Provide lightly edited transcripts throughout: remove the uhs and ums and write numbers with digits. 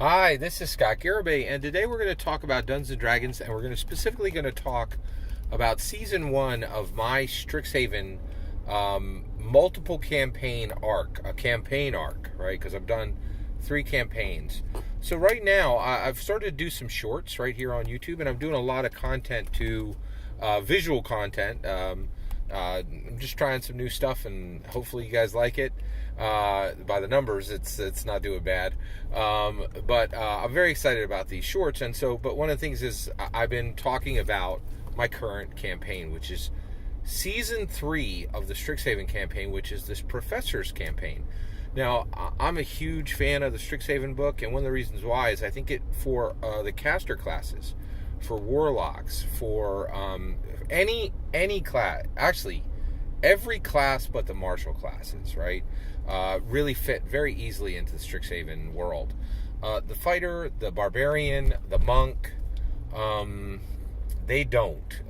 Hi, this is Scott Garibay, and today we're going to talk about Dungeons & Dragons, and we're specifically going to talk about Season 1 of my Strixhaven multiple campaign arc, a campaign arc, right? Because I've done 3 campaigns. So right now, I've started to do some shorts right here on YouTube, and I'm doing a lot of content to visual content. I'm just trying some new stuff, and hopefully you guys like it. By the numbers, it's not doing bad. But I'm very excited about these shorts. But one of the things is I've been talking about my current campaign, which is Season 3 of the Strixhaven campaign, which is this Professor's campaign. Now, I'm a huge fan of the Strixhaven book, and one of the reasons why is I think it for the caster classes, for warlocks, for any class, actually every class but the martial classes, right? Really fit very easily into the Strixhaven world. The fighter, the barbarian, the monk, they don't.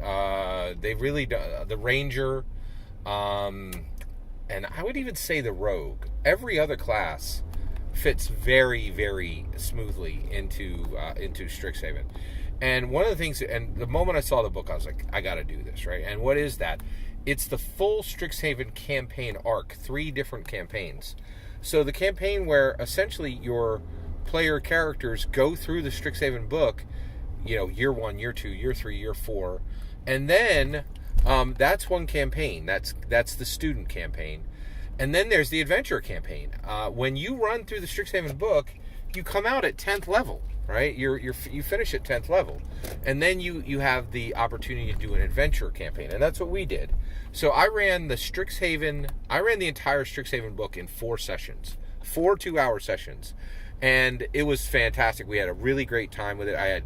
They really don't. The ranger, and I would even say the rogue. Every other class fits very, very smoothly into Strixhaven. And one of the things, and the moment I saw the book, I was like, I got to do this, right? And what is that? It's the full Strixhaven campaign arc, 3 different campaigns. So the campaign where essentially your player characters go through the Strixhaven book, year 1, year 2, year 3, year 4, and then that's one campaign. That's the student campaign. And then there's the adventure campaign. When you run through the Strixhaven book, you come out at 10th level. Right, you finish at 10th level, and then you have the opportunity to do an adventure campaign, and that's what we did. So I ran the entire Strixhaven book in 4 sessions, 4 2-hour sessions, and it was fantastic. We had a really great time with it. I had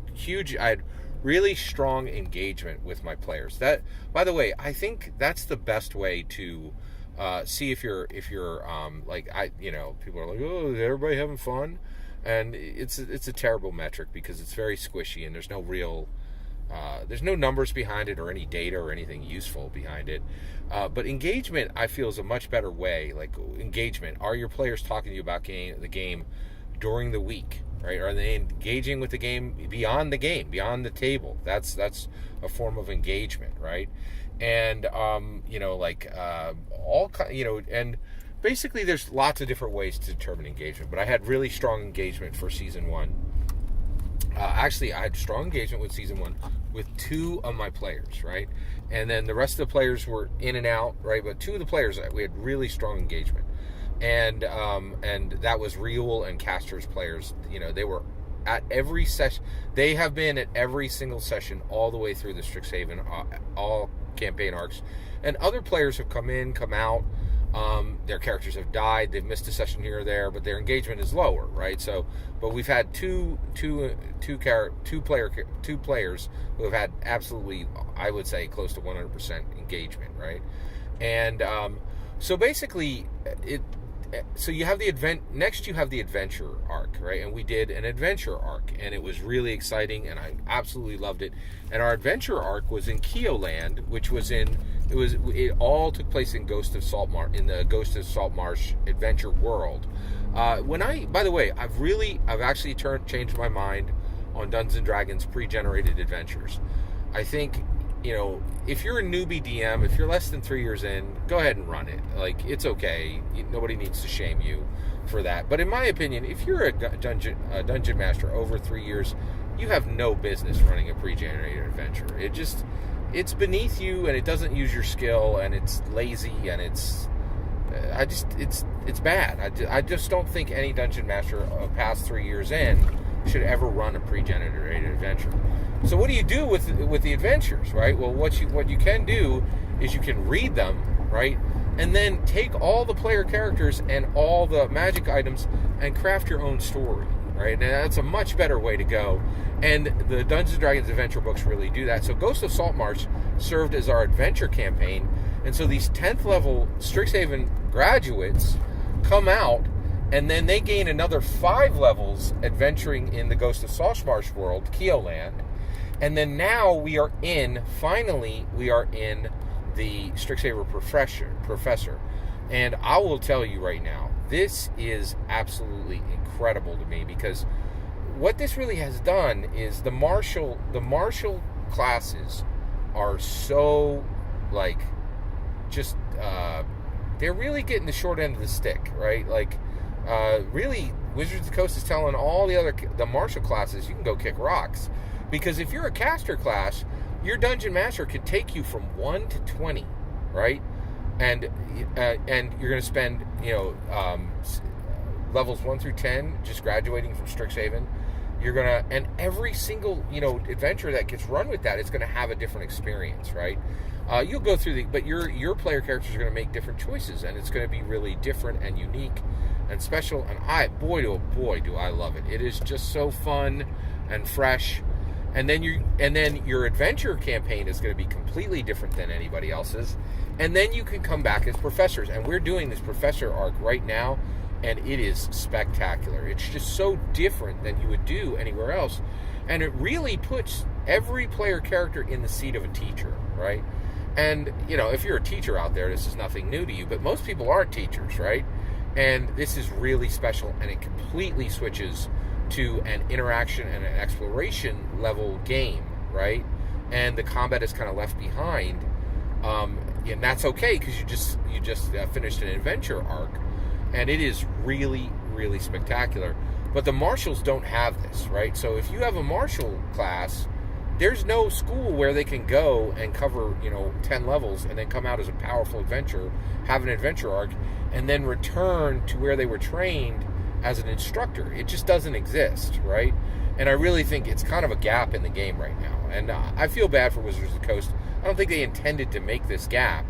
really strong engagement with my players. That, by the way, I think that's the best way to see if you're people are like, oh, is everybody having fun? And it's a terrible metric because it's very squishy and there's no real, there's no numbers behind it or any data or anything useful behind it. But engagement, I feel, is a much better way. Like engagement, are your players talking to you about the game during the week, right? Are they engaging with the game, beyond the table? That's a form of engagement, right? And and basically, there's lots of different ways to determine engagement, but I had really strong engagement for Season 1. Actually, I had strong engagement with Season 1 with 2 of my players, right? And then the rest of the players were in and out, right? But 2 of the players, we had really strong engagement. And that was Real and Caster's players. They were at every session. They have been at every single session all the way through the Strixhaven, all campaign arcs. And other players have come in, come out. Their characters have died. They've missed a session here or there, but their engagement is lower, right? So, but we've had two players who have had absolutely, I would say, close to 100% engagement, right? And so basically, so you have next you have the adventure arc, right? And we did an adventure arc, and it was really exciting, and I absolutely loved it. And our adventure arc was in Keoland, which was it all took place in the Ghost of Saltmarsh adventure world. By the way, I've actually changed my mind on Dungeons & Dragons pre-generated adventures. I think, if you're a newbie DM, if you're less than 3 years in, go ahead and run it. Like, it's okay. Nobody needs to shame you for that. But in my opinion, if you're a dungeon master over 3 years, you have no business running a pre-generated adventure. It's beneath you, and it doesn't use your skill, and it's lazy, and it's bad. I just don't think any dungeon master past 3 years in should ever run a pre-generated adventure. So what do you do with the adventures, right? Well, what you can do is you can read them, right? And then take all the player characters and all the magic items and craft your own story, right? And that's a much better way to go. And the Dungeons & Dragons adventure books really do that. So Ghost of Saltmarsh served as our adventure campaign. And so these 10th level Strixhaven graduates come out, and then they gain another 5 levels adventuring in the Ghost of Saltmarsh world, Keoland. And then now we are in the Strixhaven Professor. And I will tell you right now, this is absolutely incredible to me because what this really has done is the martial classes are so, like, just they're really getting the short end of the stick, right? Like, really, Wizards of the Coast is telling all the martial classes, you can go kick rocks, because if you're a caster class, your dungeon master can take you from 1 to 20, right? And you're going to spend, levels 1 through 10 just graduating from Strixhaven. You're going to, and every single, adventure that gets run with that is going to have a different experience, right? You'll go through but your player characters are going to make different choices, and it's going to be really different and unique and special. And boy, do I love it. It is just so fun and fresh. And then your adventure campaign is going to be completely different than anybody else's. And then you can come back as professors. And we're doing this professor arc right now, and it is spectacular. It's just so different than you would do anywhere else. And it really puts every player character in the seat of a teacher, right? And, if you're a teacher out there, this is nothing new to you, but most people aren't teachers, right? And this is really special, and it completely switches to an interaction and an exploration level game, right? And the combat is kind of left behind, and that's okay, because you just finished an adventure arc, and it is really, really spectacular. But the martials don't have this, right? So if you have a martial class, there's no school where they can go and cover 10 levels and then come out as a powerful adventurer, have an adventure arc, and then return to where they were trained as an instructor. It just doesn't exist, right? And I really think it's kind of a gap in the game right now. And I feel bad for Wizards of the Coast. I don't think they intended to make this gap,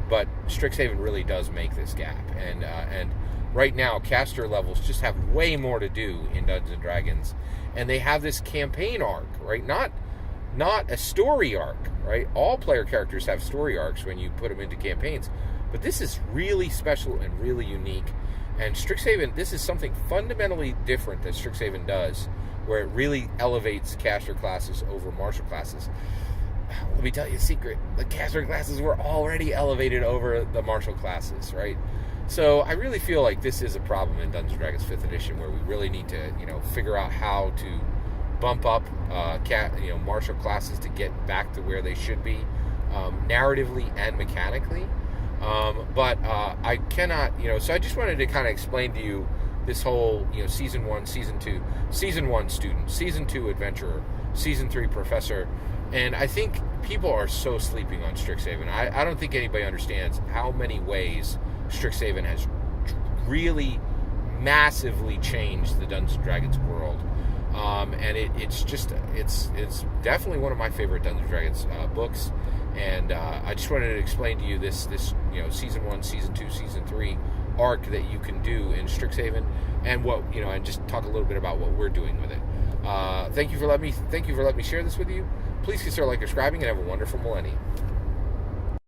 but Strixhaven really does make this gap. And right now, caster levels just have way more to do in Dungeons & Dragons. And they have this campaign arc, right? Not a story arc, right? All player characters have story arcs when you put them into campaigns. But this is really special and really unique. And Strixhaven, this is something fundamentally different that Strixhaven does, where it really elevates caster classes over martial classes. Let me tell you a secret. The caster classes were already elevated over the martial classes, right? So I really feel like this is a problem in Dungeons & Dragons 5th edition, where we really need to, figure out how to bump up martial classes to get back to where they should be, narratively and mechanically. But I cannot, so I just wanted to kind of explain to you this whole, season 1, season 2, season 1 student, season 2 adventurer, season 3 professor. And I think people are so sleeping on Strixhaven. I don't think anybody understands how many ways Strixhaven has really massively changed the Dungeons & Dragons world. And it's definitely one of my favorite Dungeons & Dragons books. And I just wanted to explain to you this season 1, season 2, season 3 arc that you can do in Strixhaven, and and just talk a little bit about what we're doing with it. Thank you for letting me share this with you. Please consider subscribing, and have a wonderful millennium.